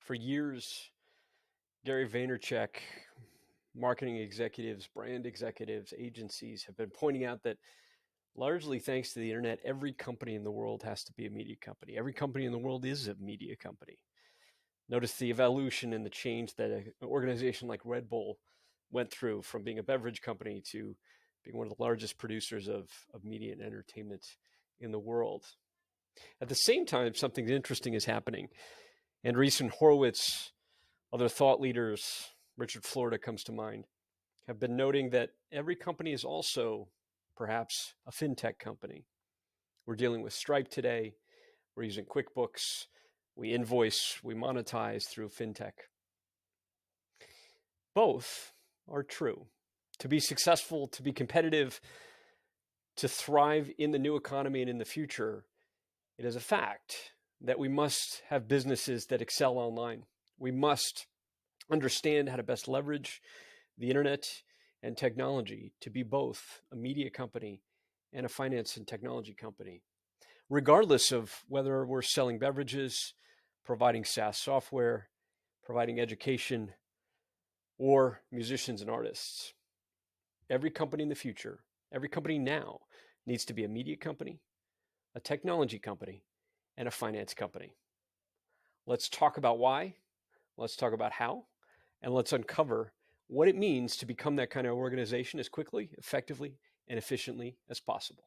For years, Gary Vaynerchuk, marketing executives, brand executives, agencies have been pointing out that largely thanks to the internet, every company in the world has to be a media company. Every company in the world is a media company. Notice the evolution and the change that an organization like Red Bull went through from being a beverage company to being one of the largest producers of media and entertainment in the world. At the same time, something interesting is happening. Andreessen Horowitz, other thought leaders, Richard Florida comes to mind, have been noting that every company is also perhaps a FinTech company. We're dealing with Stripe today. We're using QuickBooks. We invoice, we monetize through FinTech. Both are true. To be successful, to be competitive, to thrive in the new economy and in the future, it is a fact that we must have businesses that excel online. We must understand how to best leverage the internet and technology to be both a media company and a finance and technology company, regardless of whether we're selling beverages, providing SaaS software, providing education, or musicians and artists. Every company in the future, every company now needs to be a media company, a technology company, and a finance company. Let's talk about why, let's talk about how, and let's uncover what it means to become that kind of organization as quickly, effectively, and efficiently as possible.